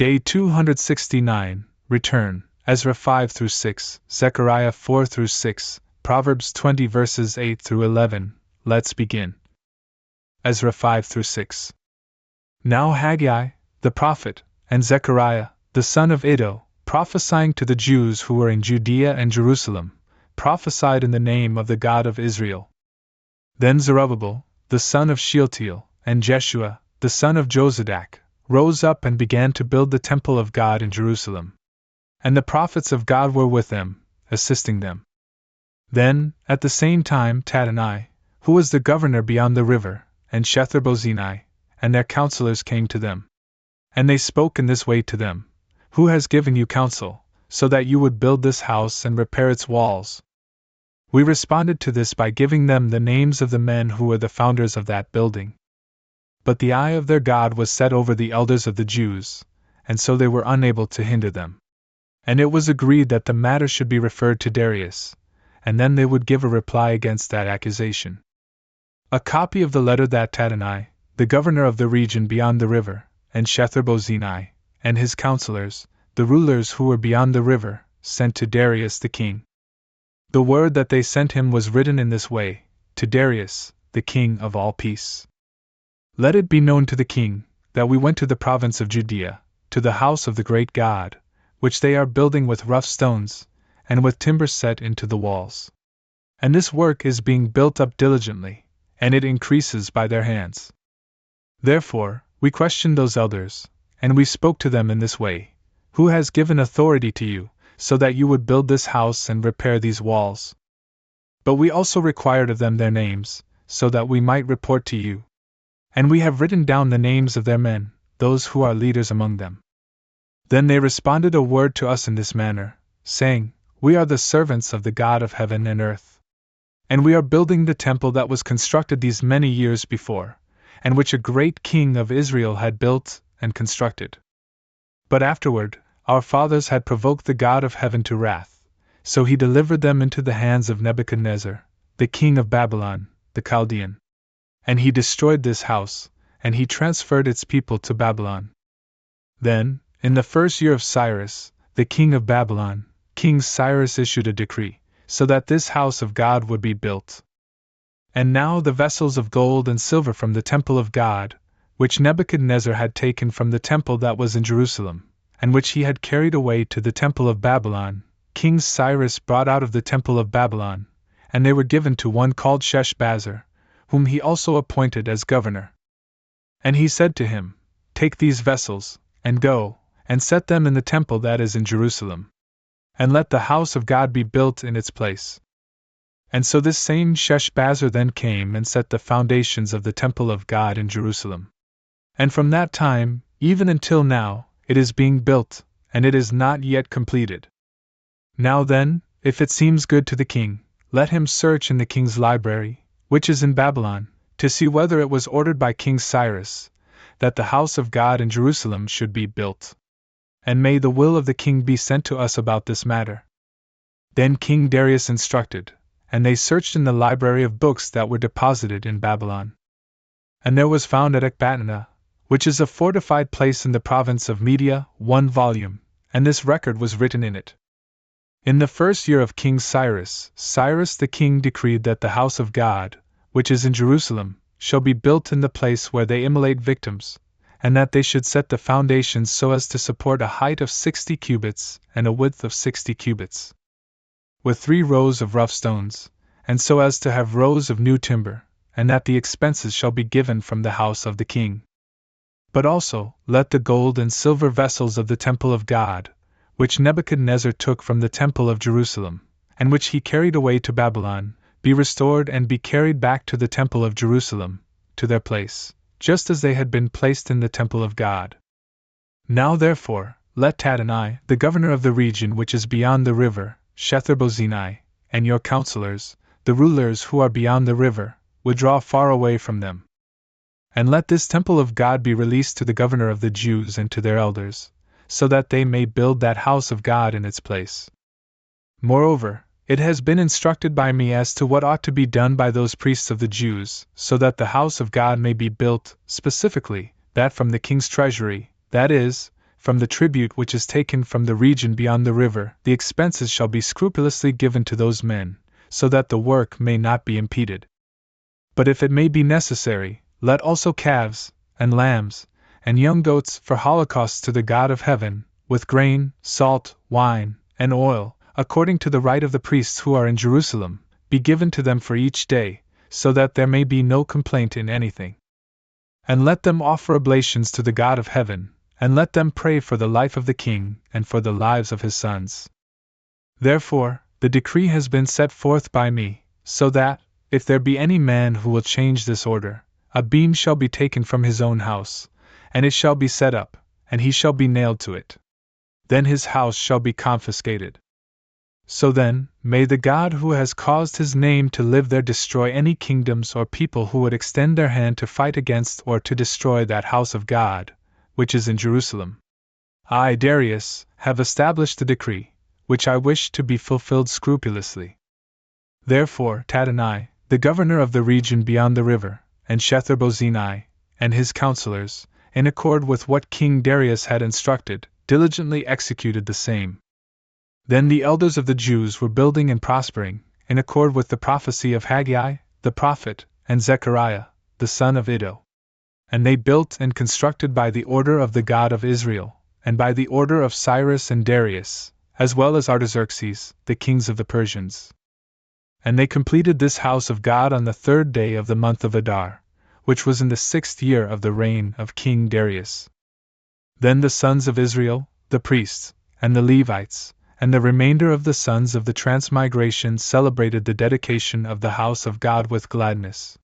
Day 269, Return, Ezra 5-6, Zechariah 4-6, Proverbs 20 verses 8-11. Let's begin. Ezra 5-6. Now Haggai, the prophet, and Zechariah, the son of Iddo, prophesying to the Jews who were in Judea and Jerusalem, prophesied in the name of the God of Israel. Then Zerubbabel, the son of Shealtiel, and Jeshua, the son of Jozadak, rose up and began to build the temple of God in Jerusalem. And the prophets of God were with them, assisting them. Then, at the same time, Tadenai, who was the governor beyond the river, and Shetharbozenai, and their counselors came to them. And they spoke in this way to them: Who has given you counsel, so that you would build this house and repair its walls? We responded to this by giving them the names of the men who were the founders of that building. But the eye of their God was set over the elders of the Jews, and so they were unable to hinder them. And it was agreed that the matter should be referred to Darius, and then they would give a reply against that accusation. A copy of the letter that Tadenai, the governor of the region beyond the river, and Shetharbozenai, and his counselors, the rulers who were beyond the river, sent to Darius the king. The word that they sent him was written in this way: To Darius, the king of all peace. Let it be known to the king, that we went to the province of Judea, to the house of the great God, which they are building with rough stones, and with timber set into the walls. And this work is being built up diligently, and it increases by their hands. Therefore, we questioned those elders, and we spoke to them in this way: Who has given authority to you, so that you would build this house and repair these walls? But we also required of them their names, so that we might report to you. And we have written down the names of their men, those who are leaders among them. Then they responded a word to us in this manner, saying: We are the servants of the God of heaven and earth. And we are building the temple that was constructed these many years before, and which a great king of Israel had built and constructed. But afterward, our fathers had provoked the God of heaven to wrath, so he delivered them into the hands of Nebuchadnezzar, the king of Babylon, the Chaldean. And he destroyed this house, and he transferred its people to Babylon. Then, in the first year of Cyrus, the king of Babylon, King Cyrus issued a decree, so that this house of God would be built. And now the vessels of gold and silver from the temple of God, which Nebuchadnezzar had taken from the temple that was in Jerusalem, and which he had carried away to the temple of Babylon, King Cyrus brought out of the temple of Babylon, and they were given to one called Sheshbazzar, whom he also appointed as governor. And he said to him: Take these vessels, and go, and set them in the temple that is in Jerusalem. And let the house of God be built in its place. And so this same Sheshbazzar then came and set the foundations of the temple of God in Jerusalem. And from that time, even until now, it is being built, and it is not yet completed. Now then, if it seems good to the king, let him search in the king's library, which is in Babylon, to see whether it was ordered by King Cyrus, that the house of God in Jerusalem should be built. And may the will of the king be sent to us about this matter. Then King Darius instructed, and they searched in the library of books that were deposited in Babylon. And there was found at Ecbatana, which is a fortified place in the province of Media, 1 volume, and this record was written in it. In the first year of King Cyrus, Cyrus the king decreed that the house of God, which is in Jerusalem, shall be built in the place where they immolate victims, and that they should set the foundations so as to support a height of 60 cubits and a width of 60 cubits, with 3 rows of rough stones, and so as to have rows of new timber, and that the expenses shall be given from the house of the king. But also, let the gold and silver vessels of the temple of God, which Nebuchadnezzar took from the temple of Jerusalem, and which he carried away to Babylon, be restored and be carried back to the temple of Jerusalem, to their place, just as they had been placed in the temple of God. Now therefore, let Tadenai, the governor of the region which is beyond the river, Shetharbozenai, and your counselors, the rulers who are beyond the river, withdraw far away from them. And let this temple of God be released to the governor of the Jews and to their elders, so that they may build that house of God in its place. Moreover, it has been instructed by me as to what ought to be done by those priests of the Jews, so that the house of God may be built, specifically, that from the king's treasury, that is, from the tribute which is taken from the region beyond the river, the expenses shall be scrupulously given to those men, so that the work may not be impeded. But if it may be necessary, let also calves, and lambs, and young goats for holocausts to the God of heaven, with grain, salt, wine, and oil, according to the right of the priests who are in Jerusalem, be given to them for each day, so that there may be no complaint in anything. And let them offer oblations to the God of heaven, and let them pray for the life of the king and for the lives of his sons. Therefore, the decree has been set forth by me, so that, if there be any man who will change this order, a beam shall be taken from his own house, and it shall be set up, and he shall be nailed to it. Then his house shall be confiscated. So then, may the God who has caused his name to live there destroy any kingdoms or people who would extend their hand to fight against or to destroy that house of God, which is in Jerusalem. I, Darius, have established the decree, which I wish to be fulfilled scrupulously. Therefore, Tatanai, the governor of the region beyond the river, and Shethar-bozenai, and his counselors, in accord with what King Darius had instructed, diligently executed the same. Then the elders of the Jews were building and prospering, in accord with the prophecy of Haggai, the prophet, and Zechariah, the son of Iddo. And they built and constructed by the order of the God of Israel, and by the order of Cyrus and Darius, as well as Artaxerxes, the kings of the Persians. And they completed this house of God on the 3rd day of the month of Adar, which was in the 6th year of the reign of King Darius. Then the sons of Israel, the priests, and the Levites, and the remainder of the sons of the transmigration celebrated the dedication of the house of God with gladness.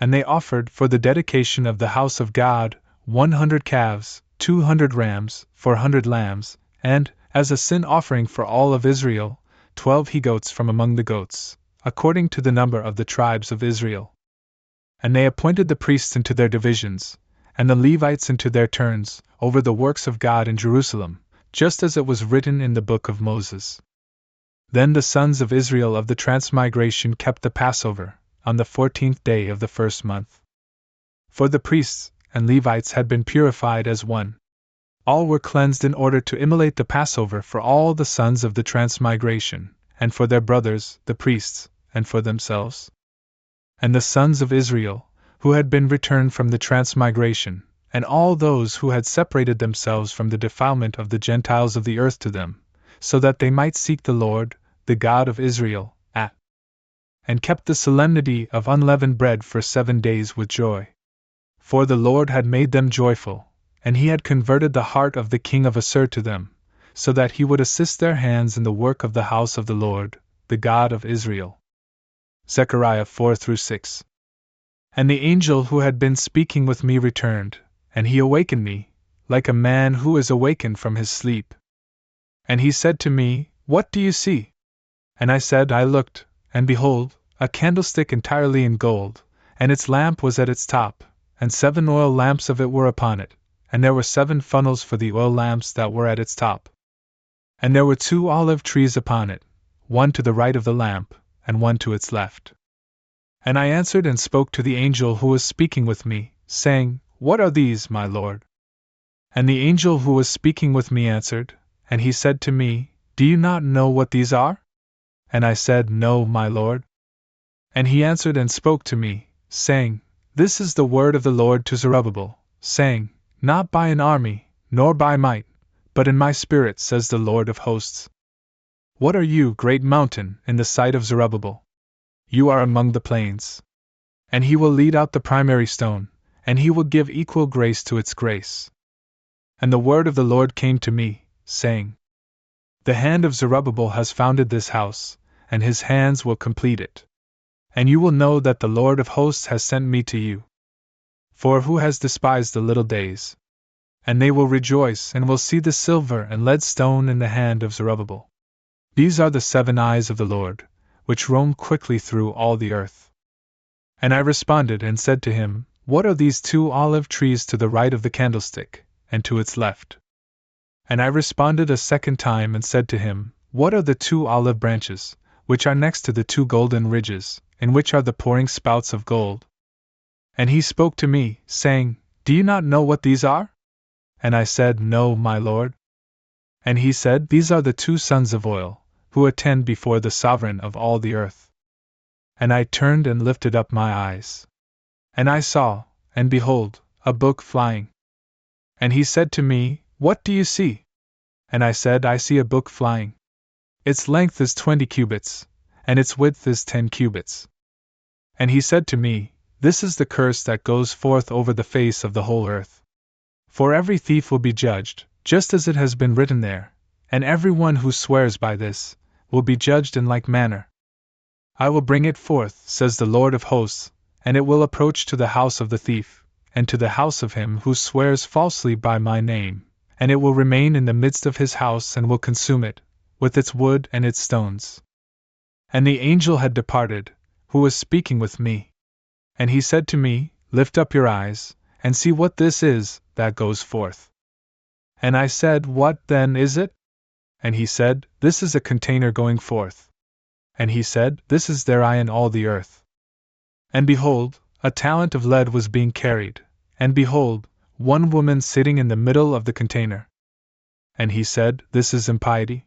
And they offered for the dedication of the house of God 100 calves, 200 rams, 400 lambs, and, as a sin offering for all of Israel, 12 he-goats from among the goats, according to the number of the tribes of Israel. And they appointed the priests into their divisions, and the Levites into their turns, over the works of God in Jerusalem, just as it was written in the book of Moses. Then the sons of Israel of the transmigration kept the Passover, on the 14th day of the 1st month. For the priests and Levites had been purified as one. All were cleansed in order to immolate the Passover for all the sons of the transmigration, and for their brothers, the priests, and for themselves. And the sons of Israel, who had been returned from the transmigration, and all those who had separated themselves from the defilement of the Gentiles of the earth to them, so that they might seek the Lord, the God of Israel, and kept the solemnity of unleavened bread for 7 days with joy. For the Lord had made them joyful, and he had converted the heart of the king of Assur to them, so that he would assist their hands in the work of the house of the Lord, the God of Israel. Zechariah 4-6. And the angel who had been speaking with me returned, and he awakened me, like a man who is awakened from his sleep. And he said to me, "What do you see?" And I said, I looked, and behold, a candlestick entirely in gold, and its lamp was at its top, and 7 oil lamps of it were upon it, and there were 7 funnels for the oil lamps that were at its top. And there were 2 olive trees upon it, one to the right of the lamp, and one to its left. And I answered and spoke to the angel who was speaking with me, saying, "What are these, my Lord?" And the angel who was speaking with me answered, and he said to me, "Do you not know what these are?" And I said, "No, my Lord." And he answered and spoke to me, saying, "This is the word of the Lord to Zerubbabel, saying, Not by an army, nor by might, but in my spirit, says the Lord of hosts. What are you, great mountain, in the sight of Zerubbabel? You are among the plains. And he will lead out the primary stone, and he will give equal grace to its grace." And the word of the Lord came to me, saying, "The hand of Zerubbabel has founded this house, and his hands will complete it. And you will know that the Lord of hosts has sent me to you. For who has despised the little days? And they will rejoice and will see the silver and lead stone in the hand of Zerubbabel. These are the 7 eyes of the Lord, which roam quickly through all the earth." And I responded and said to him, "What are these 2 olive trees to the right of the candlestick, and to its left?" And I responded a second time and said to him, "What are the 2 olive branches, which are next to the 2 golden ridges, in which are the pouring spouts of gold?" And he spoke to me, saying, "Do you not know what these are?" And I said, No, my lord. And he said, These are the 2 sons of oil, who attend before the sovereign of all the earth. And I turned and lifted up my eyes. And I saw, and behold, a book flying. And he said to me, What do you see? And I said, I see a book flying. Its length is 20 cubits, and its width is 10 cubits. And he said to me, This is the curse that goes forth over the face of the whole earth. For every thief will be judged, just as it has been written there, and every one who swears by this will be judged in like manner. I will bring it forth, says the Lord of hosts, and it will approach to the house of the thief, and to the house of him who swears falsely by my name, and it will remain in the midst of his house and will consume it, with its wood and its stones. And the angel had departed, who was speaking with me. And he said to me, Lift up your eyes, and see what this is that goes forth. And I said, What then is it? And he said, This is a container going forth. And he said, This is their eye in all the earth. And behold, a talent of lead was being carried, and behold, one woman sitting in the middle of the container. And he said, This is impiety.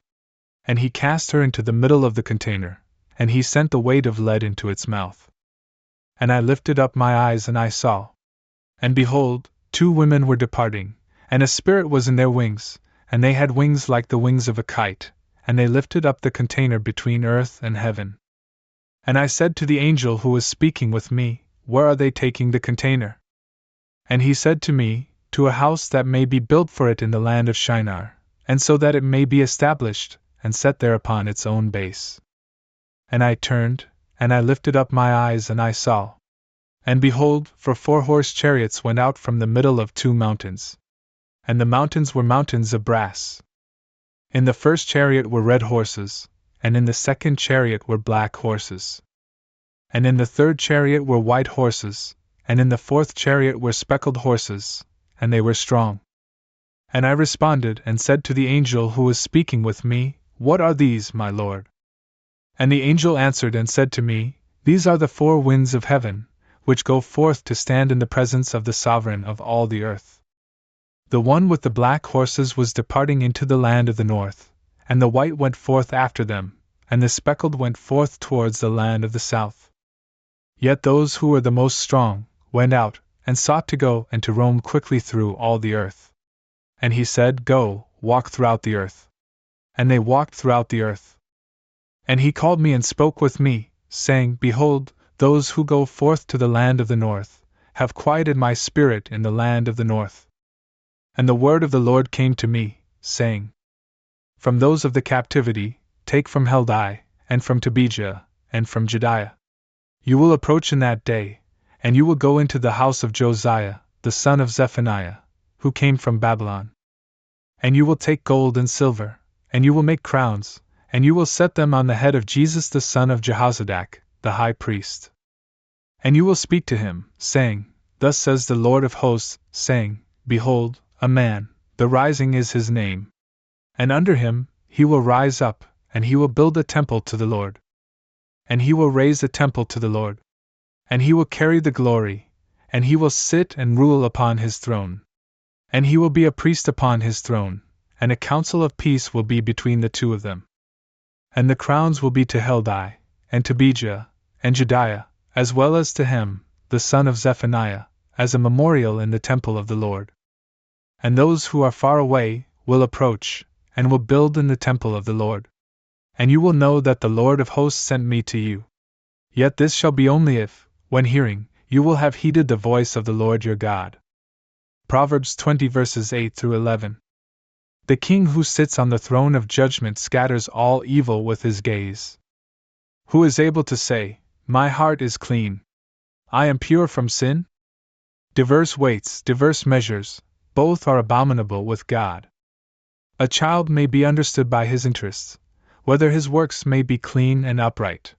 And he cast her into the middle of the container, and he sent the weight of lead into its mouth. And I lifted up my eyes and I saw. And behold, 2 women were departing, and a spirit was in their wings, and they had wings like the wings of a kite, and they lifted up the container between earth and heaven. And I said to the angel who was speaking with me, Where are they taking the container? And he said to me, To a house that may be built for it in the land of Shinar, and so that it may be established, and set there upon its own base. And I turned, and I lifted up my eyes and I saw. And behold, 4 chariots went out from the middle of 2 mountains. And the mountains were mountains of brass. In the first chariot were red horses, and in the second chariot were black horses. And in the third chariot were white horses, and in the fourth chariot were speckled horses, and they were strong. And I responded and said to the angel who was speaking with me, What are these, my lord? And the angel answered and said to me, These are the 4 winds of heaven, which go forth to stand in the presence of the sovereign of all the earth. The one with the black horses was departing into the land of the north, and the white went forth after them, and the speckled went forth towards the land of the south. Yet those who were the most strong went out, and sought to go and to roam quickly through all the earth. And he said, Go, walk throughout the earth. And they walked throughout the earth. And he called me and spoke with me, saying, Behold, those who go forth to the land of the north have quieted my spirit in the land of the north. And the word of the Lord came to me, saying, From those of the captivity, take from Heldai, and from Tobijah, and from Jediah. You will approach in that day, and you will go into the house of Josiah, the son of Zephaniah, who came from Babylon. And you will take gold and silver, and you will make crowns, and you will set them on the head of Jesus the son of Jehozadak, the high priest. And you will speak to him, saying, Thus says the Lord of hosts, saying, Behold, a man, the rising is his name. And under him, he will rise up, and he will build a temple to the Lord. And he will raise a temple to the Lord. And he will carry the glory, and he will sit and rule upon his throne. And he will be a priest upon his throne, and a council of peace will be between the 2 of them. And the crowns will be to Heldai, and Tobijah, and Jediah, as well as to him, the son of Zephaniah, as a memorial in the temple of the Lord. And those who are far away will approach, and will build in the temple of the Lord. And you will know that the Lord of hosts sent me to you. Yet this shall be only if, when hearing, you will have heeded the voice of the Lord your God. Proverbs 20 verses 8 through 11. The king who sits on the throne of judgment scatters all evil with his gaze. Who is able to say, My heart is clean, I am pure from sin? Diverse weights, diverse measures, both are abominable with God. A child may be understood by his interests, whether his works may be clean and upright.